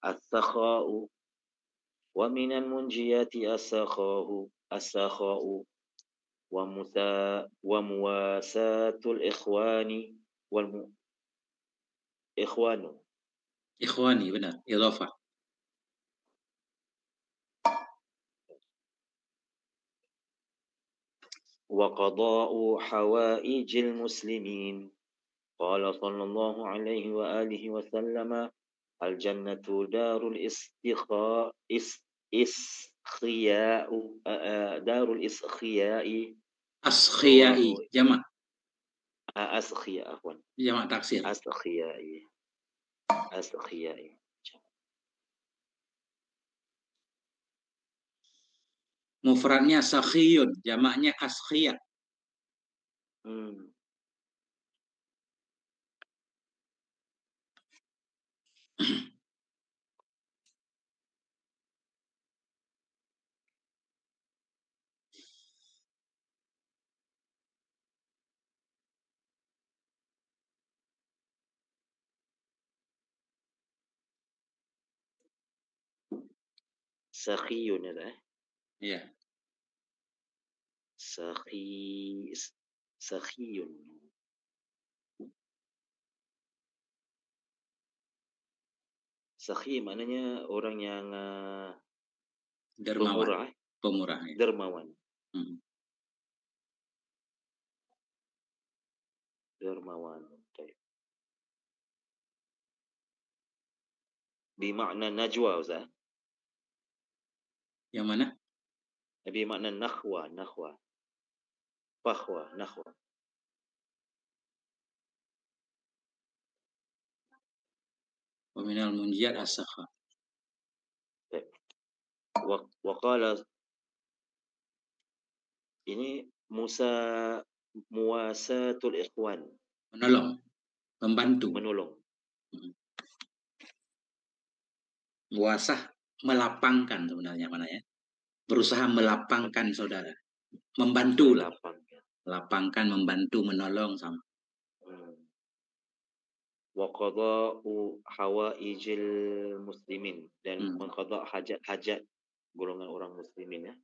السخاء ومن المنجيات السخاء ومواساة الإخوان والإخوان Ikhwani, benar. Idhafah. وقضاء حوائج المسلمين. قال صلى الله عليه وآله وسلم الجنة دار الإسخياء دار الإسخياء رواه Askhiyai, jamak. أسخياء عفوا Jamak taksir. أسخياء. Mufradnya sakhiyun, jamaknya askhiya. Sakhiyun ya. Iya. Sakhiyun. Sakhi maknanya orang yang Dermawan. Pemurah. Ya. Dermawan. Dermawan. Bimakna najwa Ustaz. Yang mana? Bimakna nakhwa. Fakhwa, nakhwa. Wa minal munjiyat as-sakha. Waqala ini muwasatul ikhwan. Menolong. Membantu. Menolong. Muasah, melapangkan sebenarnya mana ya? Berusaha melapangkan saudara. Membantu. Melapangkan, membantu, menolong sama. Wa qada'u hawaijil muslimin, dan mengqada' hajat-hajat golongan orang muslimin ya.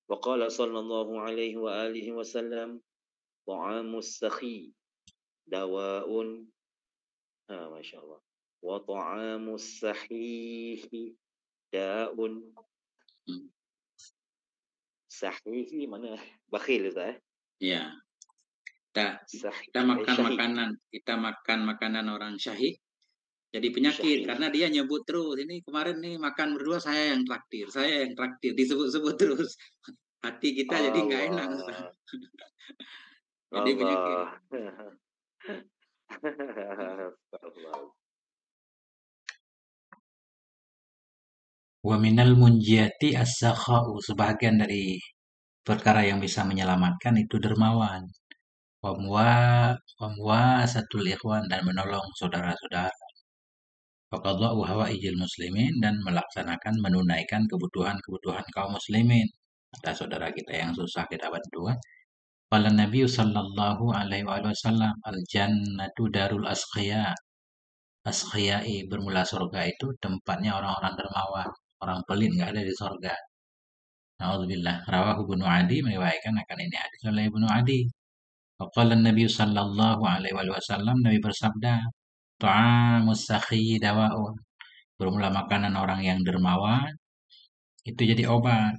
Wa qala sallallahu alaihi wa alihi wasallam ta'amus sakhi dawa'un. Masyaallah. Wa ta'amus sahihi da'un. Sahihi mana? Bakhil Ustaz. Ya. Kita makan makanan orang syahih jadi penyakit karena dia nyebut terus, ini kemarin nih makan berdua saya yang traktir, disebut-sebut terus. Hati kita jadi nggak enak. Jadi penyakit. Wa minal munjiyati as-sakha'u, sebagian dari perkara yang bisa menyelamatkan itu dermawan. Wa satul ikhwan, dan menolong saudara-saudara. Faqadha'u hawaijil muslimin, dan menunaikan kebutuhan kaum muslimin. Ada saudara kita yang susah, kita bantu. Qala Nabi sallallahu alaihi wasallam al-jannatu darul askhiya. Askhiyai, bermula surga itu tempatnya orang-orang dermawan. Orang pelit nggak ada di surga. Na'udzubillah. Rawahu Ibnu Adi, meriwayatkan akan ini hadis oleh Ibnu Adi. Qala Nabi sallallahu alaihi wasallam, Nabi bersabda, ta'amus sakhi dawa'un. Bermula makanan orang yang dermawan itu jadi obat.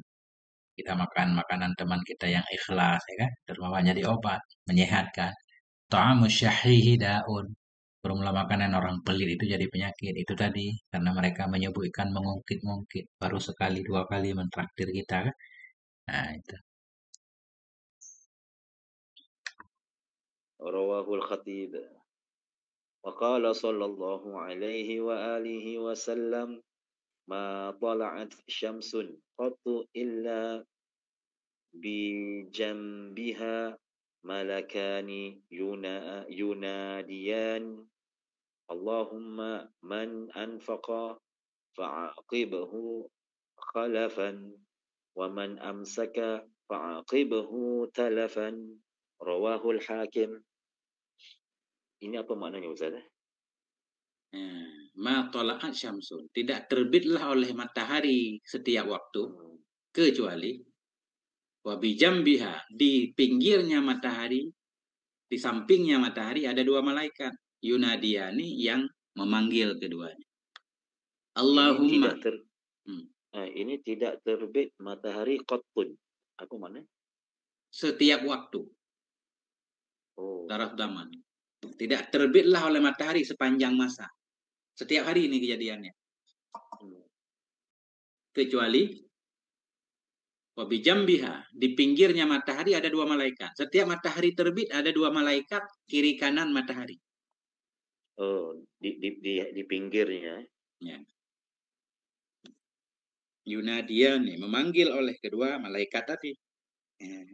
Kita makan makanan teman kita yang ikhlas, ya kan? Dermawan jadi obat, menyehatkan. Ta'amus syahihi da'un. Bermula makanan orang pelit itu jadi penyakit. Itu tadi, karena mereka menyebutkan mengungkit-ungkit. Baru sekali, dua kali mentraktir kita, kan? Nah, itu. Rawahul Khatib. Wa qala sallallahu alaihi wa alihi wasallam ma tala'at syamsun qattu illa bi jambiha malakani yunadiyan Allahumma man anfaqa fa'aqibhu khalafan wa man amsaka fa'aqibhu talafan. Rawahul Hakim. Ini apa maknanya Ustaz? Ma tola'at syamsun. Tidak terbitlah oleh matahari setiap waktu, Hmm. kecuali wabijambiha, di pinggirnya matahari, di sampingnya matahari ada dua malaikat. Yunadiani yang memanggil keduanya. Ini Allahumma. tidak ini tidak terbit matahari qattun. Aku mana? Setiap waktu. Oh. Taraf zaman. Tidak terbitlah oleh matahari sepanjang masa. Setiap hari ini kejadiannya. Kecuali wabijambiha, di pinggirnya matahari ada dua malaikat. Setiap matahari terbit ada dua malaikat kiri kanan matahari. Oh, di pinggirnya. Ya. Yunadian, memanggil oleh kedua malaikat tadi. Ya.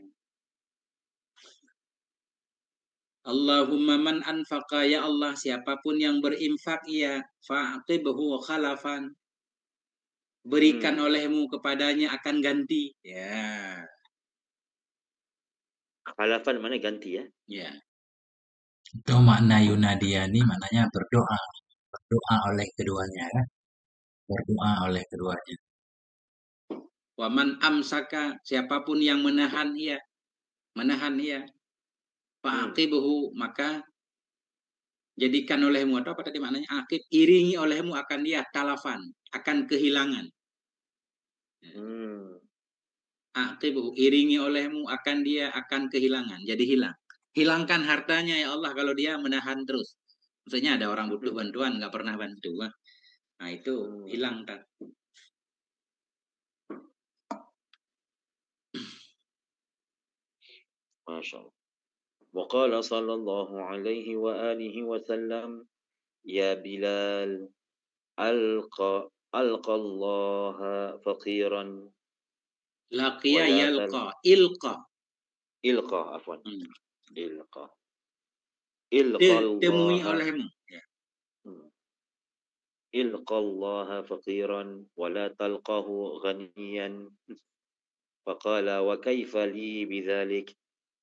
Allahumma man anfaqa, ya Allah, siapapun yang berinfak, ya fa'aqibhu khalafan, berikan olehmu kepadanya akan ganti. Ya. Khalafan mana ganti ya? Ya. Itu makna yunadiani, maknanya berdoa. Berdoa oleh keduanya, ya. Berdoa oleh keduanya. Waman amsaka, siapapun yang menahan ia, fa'aqibuhu, maka jadikan olehmu, atau apa tadi maknanya akib, iringi olehmu akan dia talafan, akan kehilangan. Aqibuhu, iringi olehmu akan dia akan kehilangan, jadi hilang. Hilangkan hartanya ya Allah kalau dia menahan terus. Maksudnya ada orang butuh bantuan nggak pernah bantu, nah itu hilang kan. Masya Allah. وقال صلى الله عليه وآله وسلم يا بلال ألقى الله فقيرا Laqiya yalqa, ilqa afwan. Ilqa temui Allah olehmu. ilqa Allah faqiran wala talqahu ghaniyan. Faqala wa kaifa li bidzalik?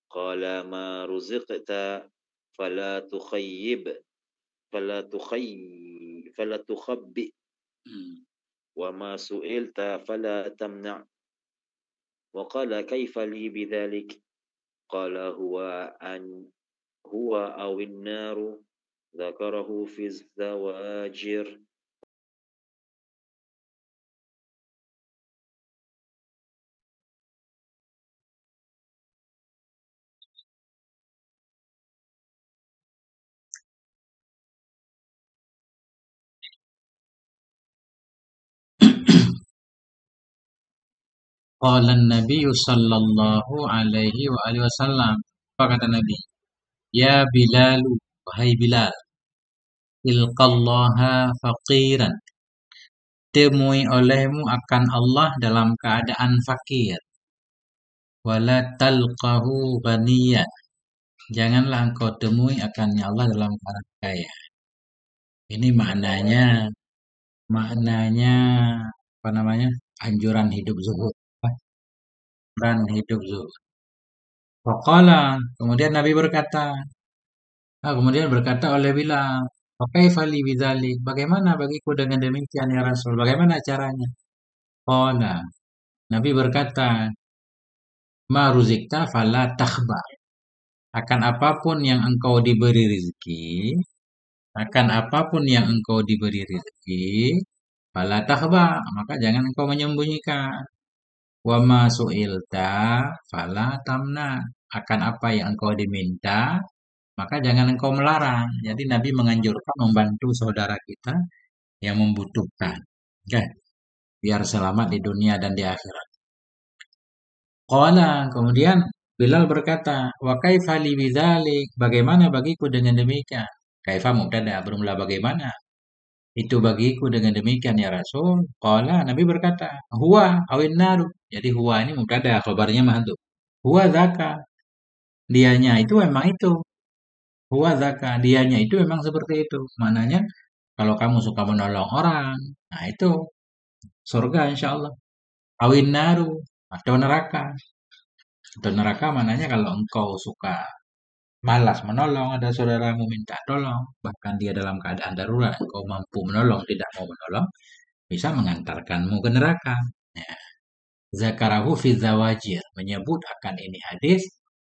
Qala ma ruziqta fala tukhabbi wa ma su'ilta fala tamna'. Wa qala kaifa li bidzalik? Qala huwa awin naru. Dzakarahu fi zawajir. Qala Nabi sallallahu alaihi wa alihi wasallam. Apa kata Nabi? Ya Bilalu, wahai Bilal, ilqallaha faqiran. Temui olehmu akan Allah dalam keadaan fakir. Wala talqahu ghaniyan. Janganlah engkau temui akannya Allah dalam keadaan kaya. Ini maknanya apa namanya? Anjuran hidup zuhud. Anjuran hidup zuhud. Waqala, kemudian Nabi berkata, kemudian berkata oleh Bilal, "Kaifa li bidzalik? Bagaimana bagiku dengan demikian ya Rasul? Bagaimana caranya?" Qala, Nabi berkata, "Ma ruzikta fala takhba." Akan apapun yang engkau diberi rezeki, fala takhba, maka jangan engkau menyembunyikan. Wa ma su'ilta fala tamna. Akan apa yang engkau diminta, maka jangan engkau melarang. Jadi Nabi menganjurkan membantu saudara kita yang membutuhkan. Okay. Biar selamat di dunia dan di akhirat. Qala, kemudian Bilal berkata, wa kaifa li bidzalik? Bagaimana bagiku dengan demikian? Kaifa mubtada, bermula bagaimana? Itu bagiku dengan demikian ya Rasul. Qala, Nabi berkata, huwa awin naru. Jadi huwa ini mubtada, khabarnya mahdhuf. Huwa dzaka. Dianya itu memang itu. Huwa dzaka, dianya itu memang seperti itu. Maknanya kalau kamu suka menolong orang, nah itu surga insyaallah. Awin naru, atau neraka. Atau neraka maknanya kalau engkau suka malas menolong, ada saudaramu minta tolong, bahkan dia dalam keadaan darurat, kau mampu menolong, tidak mau menolong, bisa mengantarkanmu ke neraka. Ya. Zakarahu fi zawajir, menyebut akan ini hadis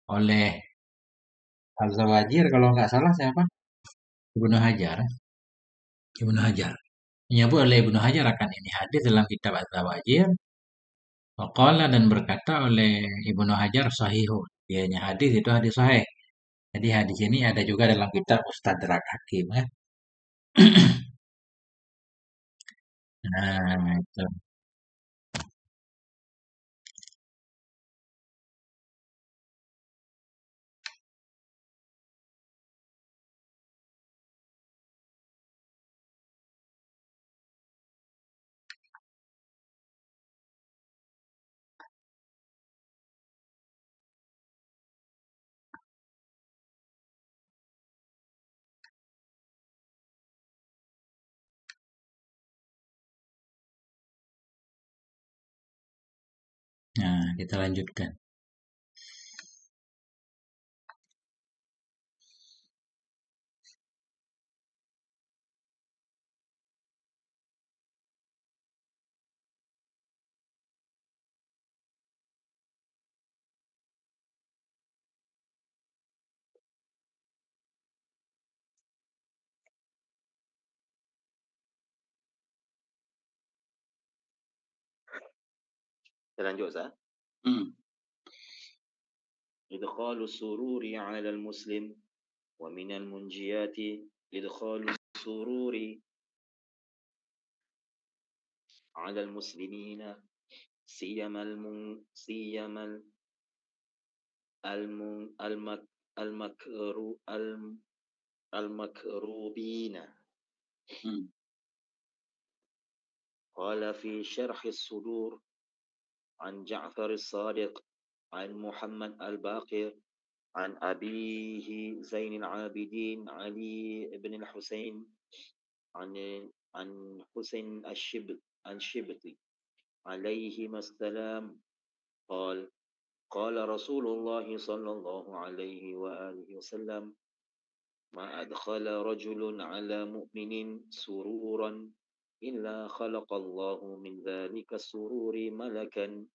oleh Az-Zawajir, kalau nggak salah siapa? Ibnu Hajar. Ibnu Hajar. Menyebut oleh Ibnu Hajar akan ini hadis dalam kitab Az-Zawajir. Waqala, dan berkata oleh Ibnu Hajar sahihun. Dianya hadis itu hadis sahih. Jadi hadis ini ada juga dalam kitab Mustadrak Hakim ya. Nah, itu. Nah, kita lanjutkan. Kita lanjut, Ustaz. Idkhalu sururi 'ala al-muslim wa min al-munjiyati idkhalu sururi 'ala al-muslimina siyama al-makru al-makrubina. Qala fi syarh as-sudur an Ja'far as-Sadiq an Muhammad al-Baqir عن أبيه زين العابدين علي بن الحسين عن عن حسين الشبطي عليهما السلام قال قال رسول الله صلى الله عليه وآله وسلم ما أدخل رجل على مؤمن سرورا إلا خلق الله من ذلك السرور ملكا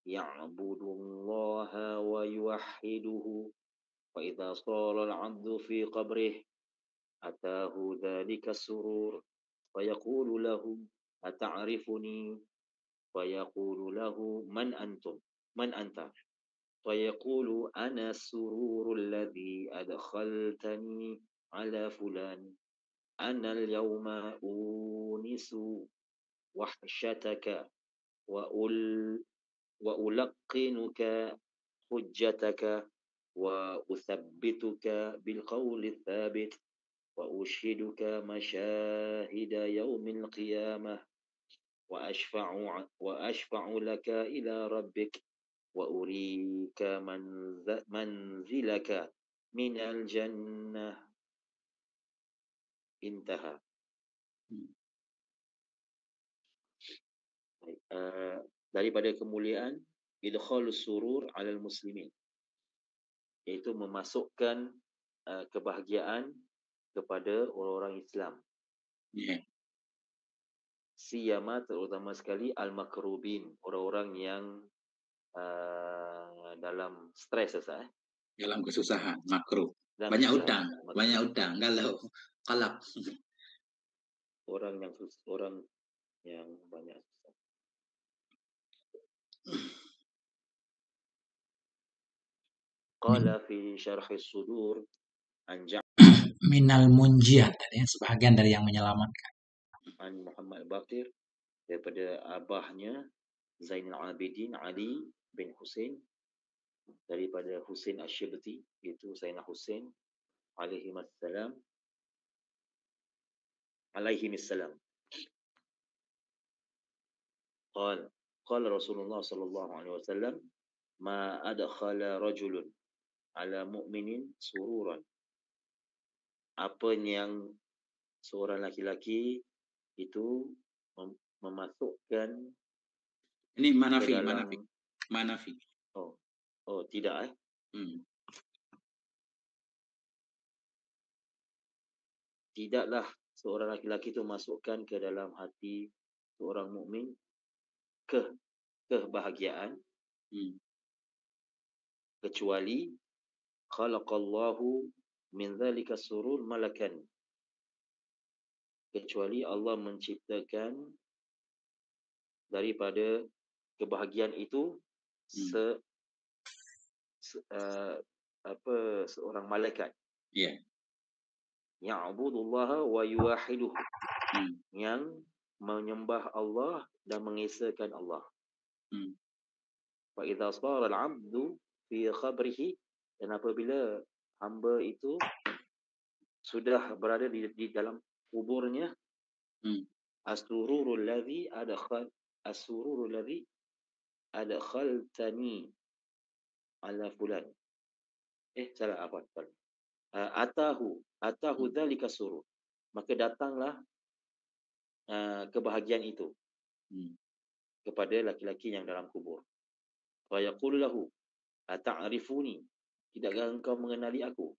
يعبد الله ويوحده فإذا صار العبد في قبره أتاه ذلك السرور فيقول له أتعرفني فيقول له من أنت فيقول أنا السرور الذي أدخلتني على فلان أنا اليوم أونس وحشتك وألقنك حجتك وأثبتك بالقول الثابت وأشهدك مشاهد يوم القيامة وأشفع لك إلى ربك وأريك منزلك من الجنة. Intaha. Daripada kemuliaan idkhalus surur 'alal muslimin, yaitu memasukkan kebahagiaan kepada orang-orang Islam. Yeah. Siyama, terutama sekali al-makrubin, orang-orang yang dalam stres, dalam kesusahan, makruh. Banyak utang, galau, kalap. Orang yang banyak susah. Qala fi syarh as-sudur an minal munjiat, ya, sebahagian dari yang menyelamatkan. An Muhammad Baqir, daripada abahnya Zainal Abidin Ali bin Husain, daripada Husain Asy-Syibti, itu Sayyidina Husain alaihi salam. Qala Rasulullah sallallahu alaihi wasallam ma adkhala rajulun ala mu'minin sururan. Apa yang seorang laki-laki itu memasukkan, ini manafi. Oh, tidak. tidaklah seorang laki-laki itu masukkan ke dalam hati seorang mukmin kebahagiaan kecuali khalaqallahu min dzalika surur malakan, kecuali Allah menciptakan daripada kebahagiaan itu seorang malaikat ya'budullaha wa yuwahiduhu, yang menyembah Allah dan mengesahkan Allah. Fa idza sara al-'abdu fi khabrihi, dan apabila hamba itu sudah berada di dalam kuburnya, as-sururul ladzi adkhaltani ala fulan. Salah apa? Atahu dzalika surur. Maka datanglah kebahagiaan itu kepada laki-laki yang dalam kubur. Fa yaqulu lahu ata'rifuni, tidakkah engkau mengenali aku?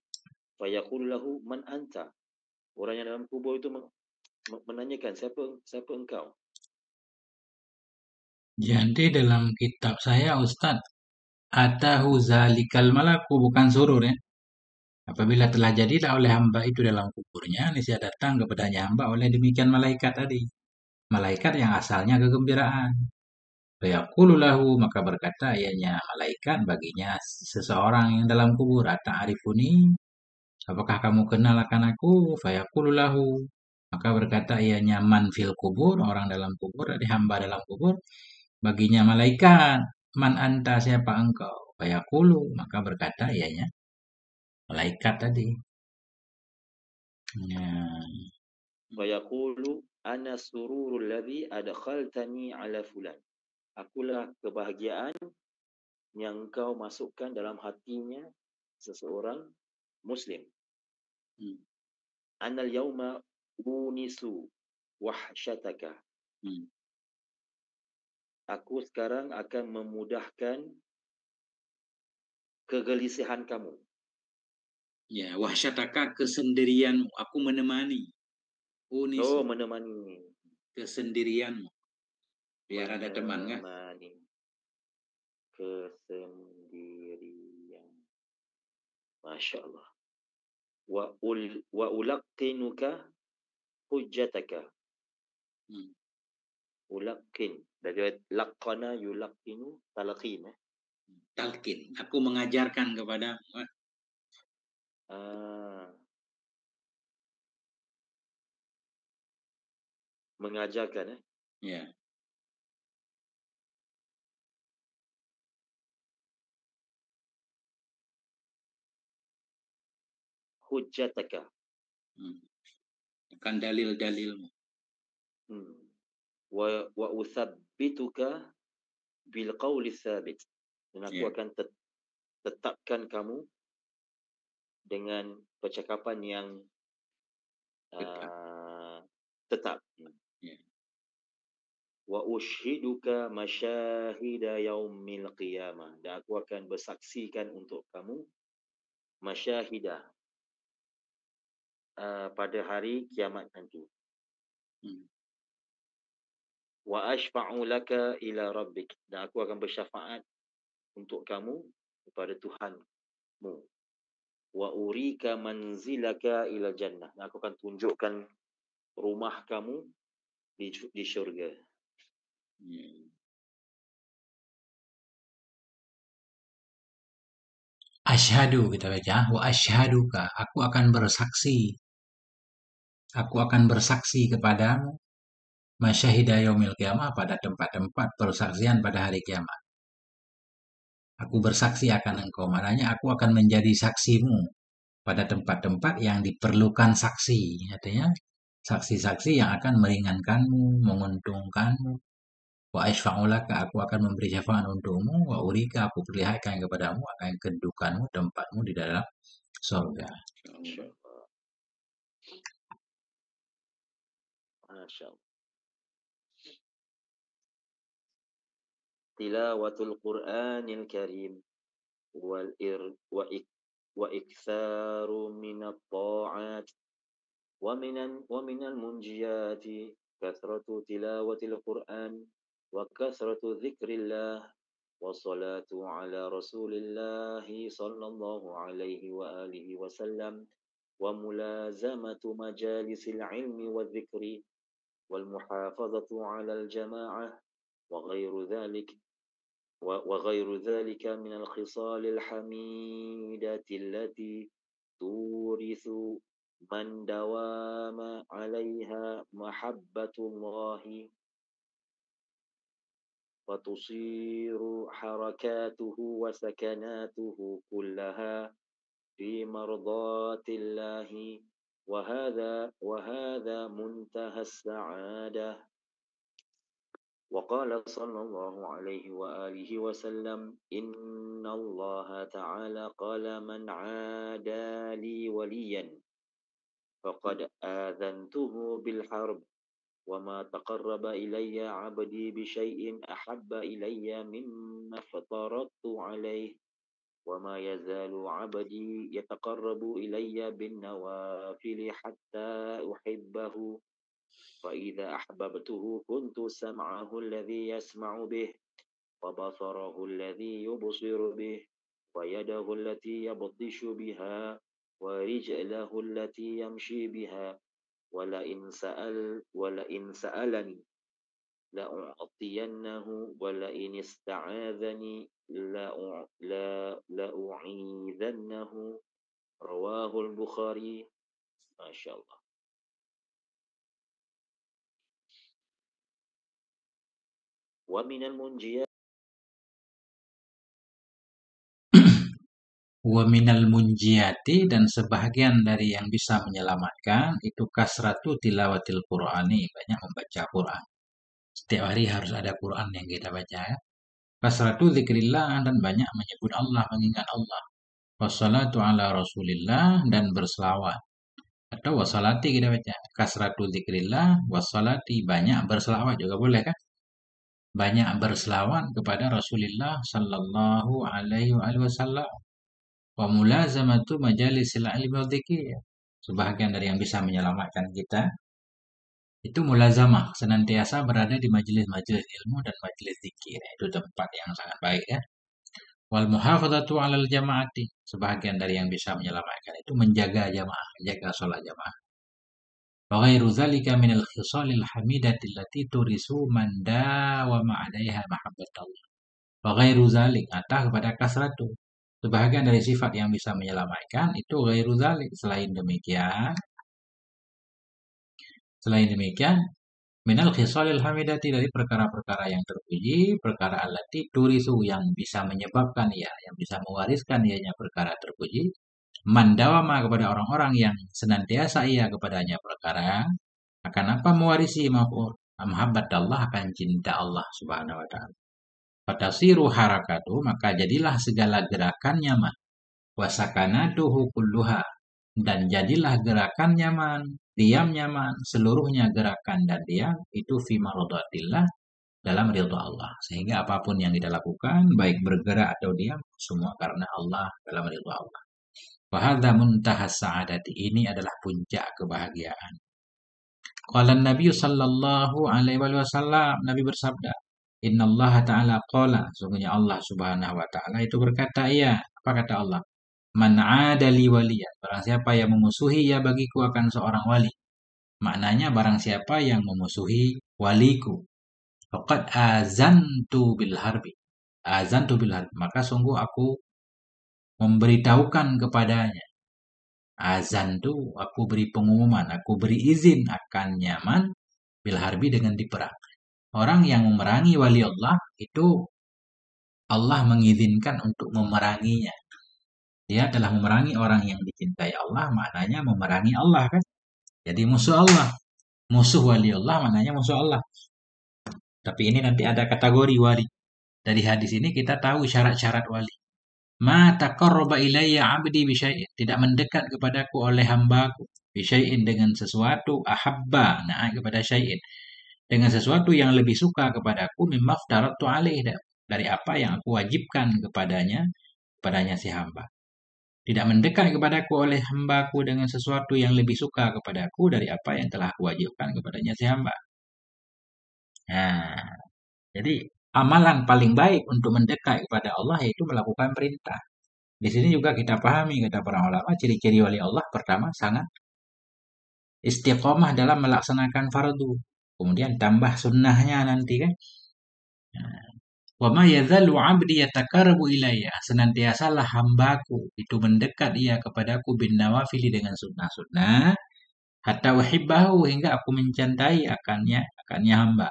Fa yaqulu lahu man anta. Orang yang dalam kubur itu menanyakan, siapa engkau? Jadi dalam kitab saya, Ustaz, atahu zalikal malaku, bukan surur ya. Apabila telah jadilah oleh hamba itu dalam kuburnya, niscaya datang kepadanya hamba oleh demikian malaikat tadi. Malaikat yang asalnya kegembiraan. Fayaqulu lahu, maka berkata ianya malaikat baginya seseorang yang dalam kubur, ata'arifuni, apakah kamu kenal akan aku? Fayaqulu lahu, maka berkata ianya man fil kubur, orang dalam kubur, dari hamba dalam kubur, baginya malaikat, man anta, siapa engkau? Fayaqulu, maka berkata ianya malaikat tadi. Ya. Wa yaqulu ana sururul ladzi adkhaltani ala fulan. Akulah kebahagiaan yang engkau masukkan dalam hatinya seseorang muslim. Anal yauma unisu wahsyataka. Aku sekarang akan memudahkan kegelisahan kamu. Ya, wahsyataka, kesendirianmu, aku menemani. Unisu, Menemani. kesendirianmu. Biar ada teman kan? Menemani. Kesendirian. Masya Allah. Wa ulaqqinuka hujjataka. Ulaqqin. Dari laqana yulaqqinu talqin. Talqin, aku mengajarkan kepadamu. Mengajarkan. Ya. Hujjataka. Akan dalil-dalilmu. Wa uthabbituka bil qawli tsabit. Dan aku akan tetapkan kamu dengan percakapan yang tetap. Wa ushhiduka masyahida yaumil qiyamah. Dan aku akan bersaksikan untuk kamu masyahida pada hari kiamat nanti. Wa ashfa'u laka ila rabbik. Dan aku akan bersyafaat untuk kamu kepada Tuhanmu. Wa urika manzilaka ila jannah. Dan aku akan tunjukkan rumah kamu di syurga. Asyhadu, kita baca, wa asyhaduka, aku akan bersaksi. Aku akan bersaksi kepadamu masyahida yaumil qiyamah, pada tempat-tempat persaksian pada hari kiamat. Aku bersaksi akan engkau, maknanya aku akan menjadi saksimu pada tempat-tempat yang diperlukan saksi. Artinya saksi-saksi yang akan meringankanmu, menguntungkanmu. Wa asyfa'u laka, aku akan memberi syafaat untukmu. Wa urika, aku perlihatkan kepadamu akan kedudukanmu, tempatmu di dalam surga. Masya Allah. Tilawatul Qur'anil Karim wa iktsaru minat ta'at ومن المنجيات كثرة تلاوة القرآن وكثرة ذكر الله والصلاة على رسول الله صلى الله عليه وآله وسلم وملازمة مجالس العلم والذكر والمحافظة على الجماعة وغير ذلك من الخصال الحميدة التي تورث من دوام عليها محبة الله وتصير حركاته وسكناته كلها في مرضاة الله وهذا منتهى السعادة. وقال صلى الله عليه وآله وسلم إن الله تعالى قال من عادى لي وليا فقد آذنته بالحرب وما تقرب إلي عبدي بشيء أحب إلي مما افترضت عليه وما يزال عبدي يتقرب إلي بالنوافل حتى أحبه فإذا أحببته كنت سمعه الذي يسمع به وبصره الذي يبصر به ويده التي يبطش بها ورجله التي يمشي بها ولئن سألني لأعطينه ولئن استعاذني لأعيذنه رواه البخاري. ما شاء الله. ومن المنجيات Wa minal munjiyati, dan sebahagian dari yang bisa menyelamatkan itu kasratu tilawatil Qur'ani, banyak membaca Quran. Setiap hari harus ada Quran yang kita baca ya. Kasratu zikrillah, dan banyak menyebut Allah, mengingat Allah. Wassalatu ala Rasulillah, dan berselawat. Atau wassalati kita baca. Kasratu zikrillah, wassalati, banyak berselawat juga boleh kan? Banyak berselawat kepada Rasulullah sallallahu alaihi wasallam. Wa mulazamatu majalisil ilmi wa dzikir. Sebahagian dari yang bisa menyelamatkan kita itu mulazamah, senantiasa berada di majelis-majelis ilmu dan majelis zikir. Itu tempat yang sangat baik ya. Wal muhafadzatu 'alal jama'ati. Sebahagian dari yang bisa menyelamatkan itu menjaga jamaah, menjaga sholat jamaah. Wa ghairu dzalika minal khisalil hamidati allati turisu man dawama 'alaiha mahabbatallah. Wa ghairu dzalik, atah kepada kasratu. Sebahagian dari sifat yang bisa menyelamatkan itu ghairu dzalik, selain demikian minal khisalil hamidati, dari perkara-perkara yang terpuji, perkara allati turisu, yang bisa menyebabkan ia, yang bisa mewariskan ianya perkara terpuji, mandawama, kepada orang-orang yang senantiasa ia kepadanya perkara, akan apa mewarisi mahabbat Allah, akan cinta Allah subhanahu wa ta'ala. Fatasiru harakatu, maka jadilah segala gerakannya mah, wasakanatuhu kulluha, dan jadilah gerakan nyaman, diam nyaman, seluruhnya gerakan dan diam itu fi maradatillah, dalam ridha Allah. Sehingga apapun yang kita lakukan, baik bergerak atau diam, semua karena Allah, dalam ridha Allah. Wa hadza muntahas sa'adati, ini adalah puncak kebahagiaan. Qala Nabi sallallahu alaihi wasallam, Nabi bersabda, Innallaha ta'ala qala, sungguhnya Allah subhanahu wa ta'ala itu berkata, ya, apa kata Allah? Man 'adali waliya, barang siapa yang memusuhi ya bagiku akan seorang wali. Maknanya barang siapa yang memusuhi waliku, faqad azantu bil harbi. Azantu bil harbi, maka sungguh aku memberitahukan kepadanya. Azantu, aku beri pengumuman, aku beri izin akan nyaman bil harbi, dengan diperang. Orang yang memerangi wali Allah itu Allah mengizinkan untuk memeranginya. Dia telah memerangi orang yang dicintai Allah, maknanya memerangi Allah kan. Jadi musuh Allah. Musuh wali Allah maknanya musuh Allah. Tapi ini nanti ada kategori wali. Dari hadis ini kita tahu syarat-syarat wali. Ma taqarraba ilayya 'abdi bi syai'in, tidak mendekat kepadaku oleh hambaku bi syai'in, dengan sesuatu, ahabba, na'a kepada syai'in, dengan sesuatu yang lebih suka kepadaku, mimma aftaratu alaih, dari apa yang aku wajibkan kepadanya si hamba. Tidak mendekat kepadaku oleh hambaku dengan sesuatu yang lebih suka kepadaku dari apa yang telah aku wajibkan kepadanya si hamba. Nah, jadi amalan paling baik untuk mendekat kepada Allah yaitu melakukan perintah. Di sini juga kita pahami kata para ulama ciri-ciri wali Allah pertama sangat istiqomah dalam melaksanakan fardu. Kemudian tambah sunnahnya nanti kan. Wa ma yazalu 'abdi yataqarrabu ilayya, senantiasalah hambaku itu mendekat ia kepadaku bin nawafili dengan sunnah-sunnah hatta uhibbahu hingga aku mencintai akannya hamba.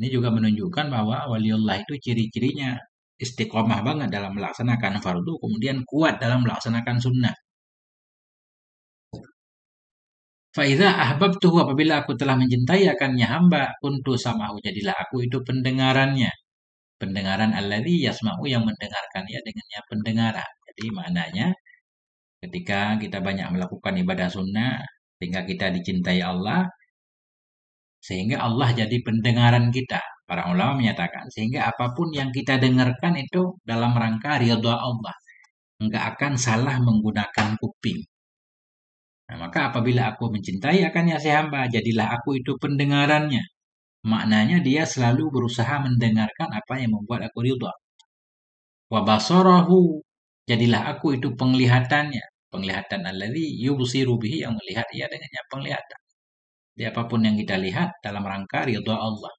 Ini juga menunjukkan bahwa waliullah itu ciri-cirinya istiqomah banget dalam melaksanakan fardu, kemudian kuat dalam melaksanakan sunnah. Faiza ahbabtuhu, apabila aku telah mencintai akannya hamba, kuntu samahu, jadilah aku itu pendengarannya. Pendengaran alladzi yasma'u, yang mendengarkan ia dengannya pendengaran. Jadi maknanya ketika kita banyak melakukan ibadah sunnah, sehingga kita dicintai Allah, sehingga Allah jadi pendengaran kita. Para ulama menyatakan, sehingga apapun yang kita dengarkan itu dalam rangka ridha Allah. Enggak akan salah menggunakan kuping. Nah, maka apabila aku mencintai akannya si hamba, jadilah aku itu pendengarannya. Maknanya dia selalu berusaha mendengarkan apa yang membuat aku ridha. Wa basarahu, jadilah aku itu penglihatannya. Penglihatan alladzi yubsiru bihi, yang melihat ia dengannya penglihatan. Jadi apapun yang kita lihat dalam rangka ridha Allah,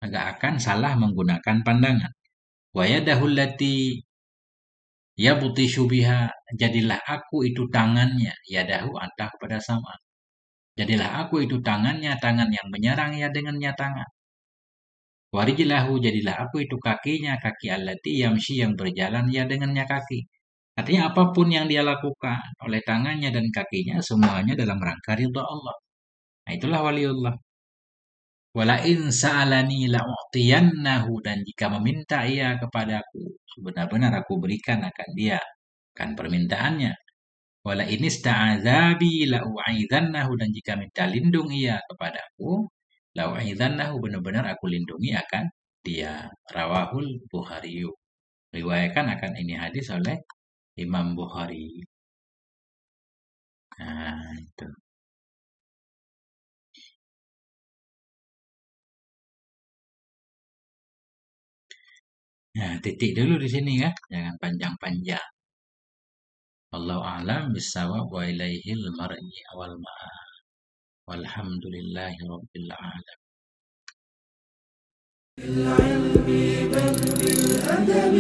enggak akan salah menggunakan pandangan. Wa yadahu allati yabtishu biha, jadilah aku itu tangannya. Yadahu antah kepada sama. Jadilah aku itu tangannya, tangan yang menyerang ia dengannya tangan. Warijlahu, jadilah aku itu kakinya, kaki allati yamshi, yang berjalan ia dengannya kaki. Artinya apapun yang dia lakukan oleh tangannya dan kakinya, semuanya dalam rangka ridha Allah. Nah, itulah waliullah. Wala in sa'alani la'u'tiyannahu, dan jika meminta ia kepadaku, benar-benar aku berikan akan dia kan permintaannya. Wala in ista'adzabi la'u'aidzannahu, dan jika minta lindung ia kepadaku, la'u'aidzannahu, benar-benar aku lindungi akan dia. Rawahul Bukhari. Riwayatkan akan ini hadis oleh Imam Bukhari. Nah, itu. Nah, titik dulu di sini kan, jangan panjang-panjang. Wallahu a'lam bissawab wa ilaihil marji wal ma'ab. Walhamdulillahi rabbil alamin. بالعلم بل بالأدب